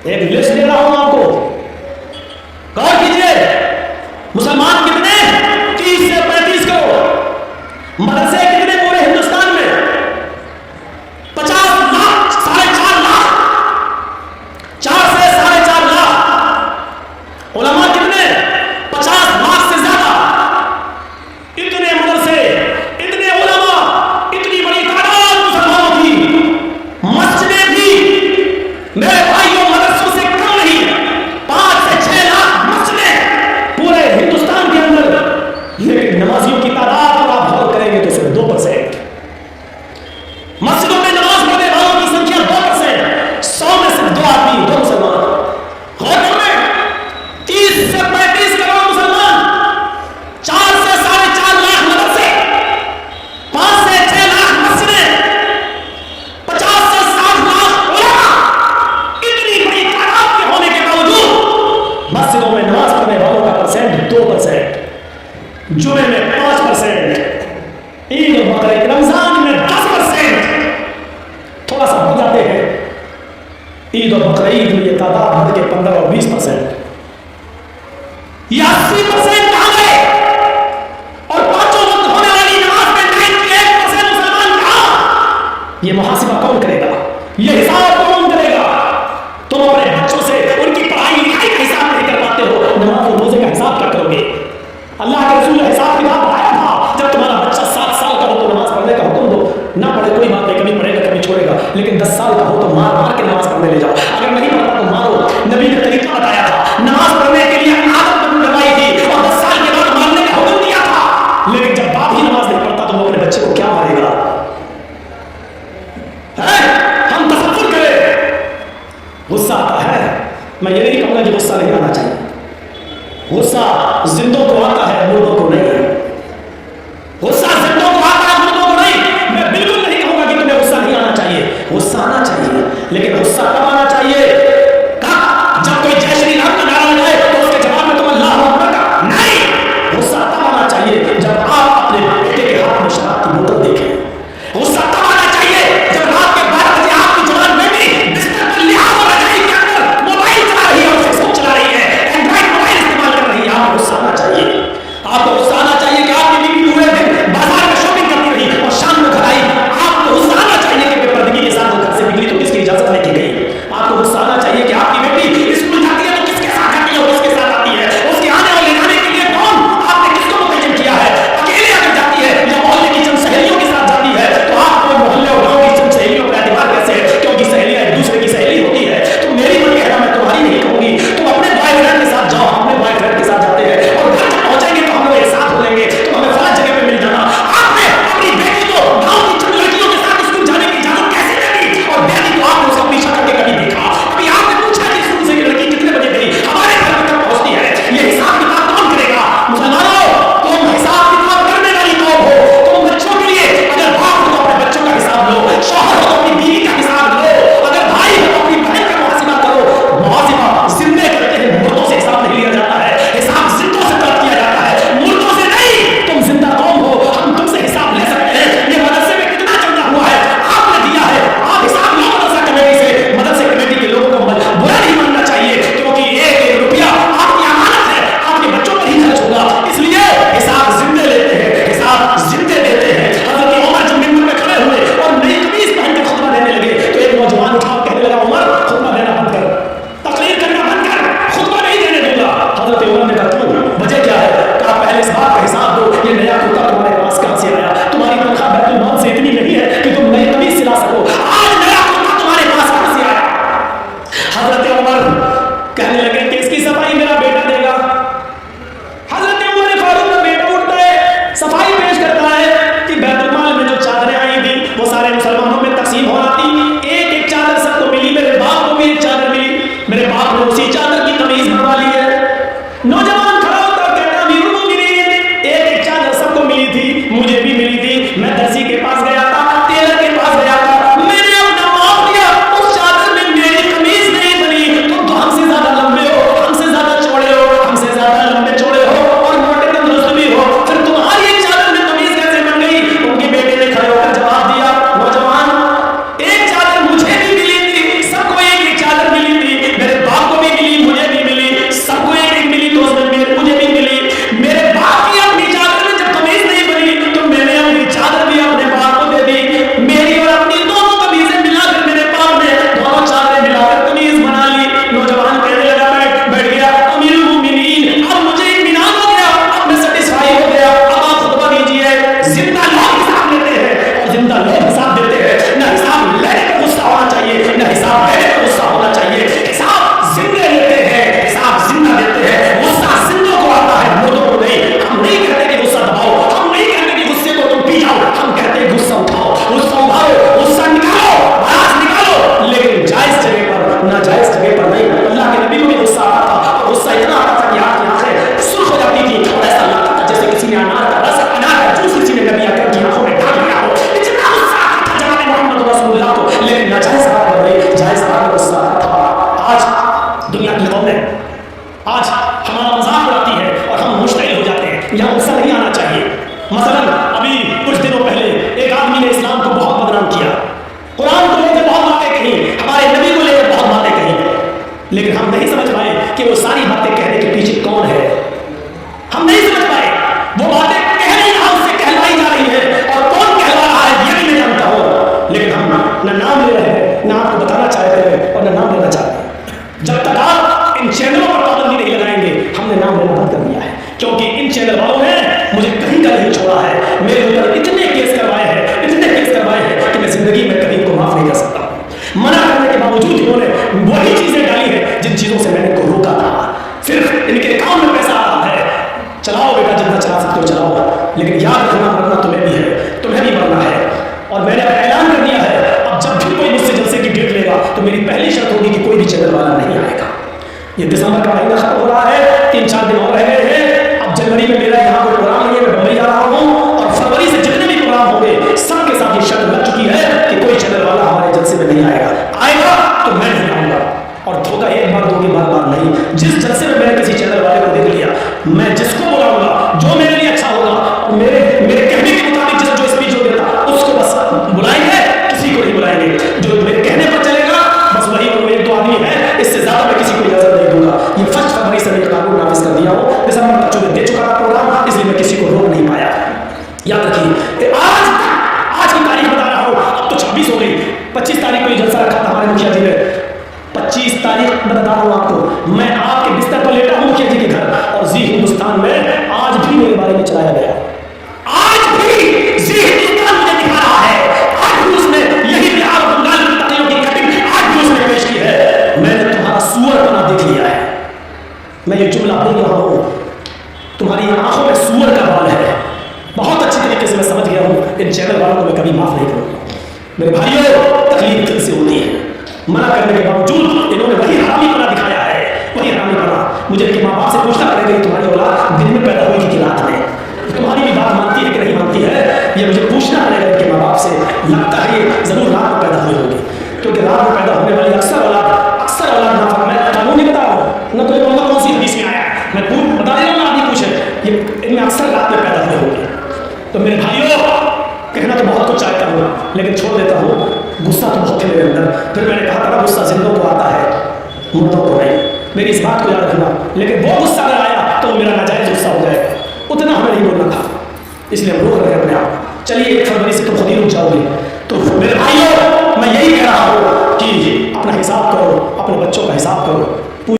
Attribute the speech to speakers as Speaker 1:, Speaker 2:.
Speaker 1: एक लिस्ट दे रहा हूं आपको, गौर कीजिए। मुसलमान कितने? 30 से 35 करोड़। मदरसे कितने पूरे हिंदुस्तान में? 50 लाख, 4.5 लाख, 4 से 4.5 लाख। उलमा कितने? 50 लाख से ज्यादा। इतने मदरसे, इतने उलमा, इतनी बड़ी तादाद मुसलमानों की। मस्जिदें भी मेरे भाइयों मदरसों से कम नहीं, 5 से 6 लाख मस्जिदें पूरे हिंदुस्तान के अंदर। लेकिन नमाजियों की तादाद अगर आप गौर करेंगे तो सिर्फ 2%। मस्जिदों में नमाज पढ़ने वालों की संख्या 2%। 100 में सिर्फ 2 आदमी, 2 मुसलमान। गौर करें, 30 से 35 करोड़ मुसलमान, 4 से 4.5 लाख मदरसे, 5 से 6 लाख मस्जिदें, 50 से 60 लाख उलमा। इतनी बड़ी तादाद के होने के बावजूद मस्जिदों में नमाज पढ़ने वालों का परसेंट 2%, जुमे में 5%, ईद और बकरीद रमजान में 10%। थोड़ा सा बढ़ जाते हैं, ईद और बकरीद में ये तादाद बढ़ के 15 और 20%, या 80% कहां गए? और 5 वक्त होने वाली नमाज में 98% मुसलमान कहां? ये मुहासिबा कौन करेगा? ये हिसाब कौन करेगा? तुम अपने बच्चों से उनकी पढ़ाई लिखाई का हिसाब नहीं कर पाते हो, नमाज और रोजे का हिसाब क्या करोगे? अल्लाह के रसूल ने हिसाब किताब बताया था, जब तुम्हारा बच्चा 7 साल का हो तो नमाज पढ़ने का हुक्म दो। ना पढ़े कोई बात नहीं, कभी पढ़ेगा कभी छोड़ेगा, लेकिन 10 साल का हो तो मार मार के नमाज पढ़ने ले जाओ। अगर नहीं पढ़ता तो मारो। नबी ने तरीका बताया था, नमाज पढ़ने के लिए आदत बनवाई थी और 10 साल के बाद मारने का हुक्म दिया था। लेकिन जब बाप ही नमाज नहीं पढ़ता तो वो अपने बच्चे को क्या मारेगा? हम तसव्वुर करें, गुस्सा आता है। मैं ये नहीं कहूंगा कि गुस्सा नहीं आना चाहिए, गुस्सा जिंदों को आता है, मुर्दों को नहीं। गुस्सा जिंदों को आता है, मुर्दों को नहीं। मैं बिल्कुल नहीं कहूंगा कि तुम्हें गुस्सा नहीं आना चाहिए, गुस्सा आना चाहिए, लेकिन गुस्सा कब आना चाहिए? कब? जब कोई जय श्री राम का नारा लगाए तो उसके जवाब में तुम अल्लाहू अकबर का नहीं। गुस्सा तब आना चाहिए जब आप अपने बेटे के हाथ में शराब की बोतल देखें। गुस्सा तब आना चाहिए जब रात के 12 बजे आपकी जवान बेटी बिस्तर पर लिहाज और रजाई के अंदर मोबाइल चला रही है और फेसबुक चला रही है, एंड्रॉइड मोबाइल इस्तेमाल कर रही है। आपको गुस्सा आना चाहिए। आपको गुस्सा आना चाहिए कि आपकी बीवी पूरे दिन बाजार में शॉपिंग करती रही और शाम को घर आई। आपको गुस्सा आना चाहिए कि बेपर्दगी के साथ वो घर से निकली तो किसकी इजाजत लेके गई। लेकिन हम नहीं समझ पाए कि वो सारी बातें कहने के पीछे कौन है। हम नहीं समझ पाए वो बातें कह नहीं रहा, उससे कहलाई जा रही है, और कौन कहला रहा है ये भी मैं जानता हूं। लेकिन हम न नाम ले रहे हैं, न आपको बताना चाहते हैं और न नाम लेना चाहते हैं। जब तक आप इन चैनलों पर पाबंदी नहीं लगाएंगे, हमने नाम लेना बंद कर दिया है, क्योंकि इन चैनल वालों ने मुझे कहीं का नहीं छोड़ा है। मेरे ऊपर इतने केस करवाए हैं, इतने केस करवाए हैं कि मैं जिंदगी में कभी इनको माफ नहीं कर सकता। मना करने के बावजूद इन्होंने वही चीजें डाली है जिन चीजों से मैंने इनको रोका था। सिर्फ इनके अकाउंट में पैसा आ रहा है, चलाओ बेटा जितना चला सकते हो चलाओ, लेकिन याद रखना मरना तुम्हें भी है, तुम्हें भी मरना है। और मैंने ऐलान कर दिया है, अब जब भी कोई मुझसे जलसे की डेट लेगा तो मेरी पहली शर्त होगी कि कोई भी चैनल वाला नहीं आएगा। ये दिसंबर का महीना खत्म हो रहा है, 3-4 दिन और रह गए हैं। अब जनवरी में मेरा यहाँ कोई प्रोग्राम नहीं है, मैं बम्बई जा रहा हूँ, और फरवरी से जितने भी प्रोग्राम होंगे सबके साथ ये शर्त लग चुकी है कि कोई चैनल वाला हमारे जलसे में नहीं आएगा। आएगा तो मैं नहीं आऊंगा। और धोखा एक बार दोगे, बार नहीं। जिस जलसे में मैंने किसी चैनल वाले को देख लिया, मैं जिसको बुलाऊंगा, जो मेरे लिए अच्छा होगा, मेरे कहने के मुताबिक जो स्पीच हो देता उसको बस बुलाएंगे, किसी को नहीं बुलाएंगे। जो मेरे कहने पर चलेगा बस वही, और मेरे 2 आदमी है, इससे ज्यादा मैं किसी को इजाजत नहीं दूंगा। ये 1 फरवरी से मैं कानून नाफिज कर दिया हूँ। दिसंबर तक चुने दे चुका था प्रोग्राम, इसलिए मैं किसी को रोक नहीं पाया। याद रखिए, आज की तारीख बता रहा हूँ, अब तो 26 हो गई। 25 तारीख को ये जलसा रखा था हमारे मुखिया जी ने। 25 तारीख मैं बता रहा हूँ आपको, मैं आपके बिस्तर पर लेटा हूँ मुखिया जी के घर, और जी हिंदुस्तान में आज भी मेरे बारे में चलाया गया। आज भी जी हिंदुस्तान मुझे दिखा रहा है, आज भी उसने यही बिहार और बंगाल की तकलीफों की कटिंग आज भी उसने पेश की है। मैंने तुम्हारा सुअर बना देख लिया है। मैं ये जुमला बोल रहा हूँ, तुम्हारी आंखों में सुअर का बाल है। बहुत अच्छी तरीके से मैं समझ गया हूँ, इन चैनल वालों को मैं कभी माफ नहीं करूंगा। मेरे भाइयों, तकलीफ दिल से होती है। मना करने के बावजूद इन्होंने वही हरामीपना दिखाया है, वही हरामीपना। मुझे इनके माँ बाप से पूछना पड़ेगा कि तुम्हारी औलाद दिन में पैदा हुई कि रात में, तुम्हारी भी बात मानती है कि नहीं मानती है, ये मुझे पूछना पड़ेगा इनके माँ बाप से। लगता है ये जरूर रात में पैदा हुई होगी, क्योंकि रात में पैदा होने वाली अक्सर औलाद ना, मैं कानून नहीं बता रहा हूँ, न तो ये कौन सी हदीस में आया, मैं बता दे रहा हूँ, आदमी पूछे, ये इनमें अक्सर रात में पैदा हुए होंगे। तो मेरे भाइयों, कहना तो बहुत कुछ चाहता हूँ, लेकिन छोड़ देता हूँ। गुस्सा तो बहुत है मेरे अंदर। फिर मैंने कहा था ना, गुस्सा जिंदों को आता है, मुर्दों को नहीं। मेरी इस बात को याद रखना। लेकिन वो गुस्सा अगर आया तो मेरा नाजायज गुस्सा हो जाएगा, उतना हमें नहीं बोलना था, इसलिए हम रोक रहे हैं अपने आप। चलिए 1 फरवरी से तो खुद ही रुक जाओगे। तो मेरे भाइयों, मैं यही कह रहा हूँ कि अपना हिसाब करो, अपने बच्चों का हिसाब करो।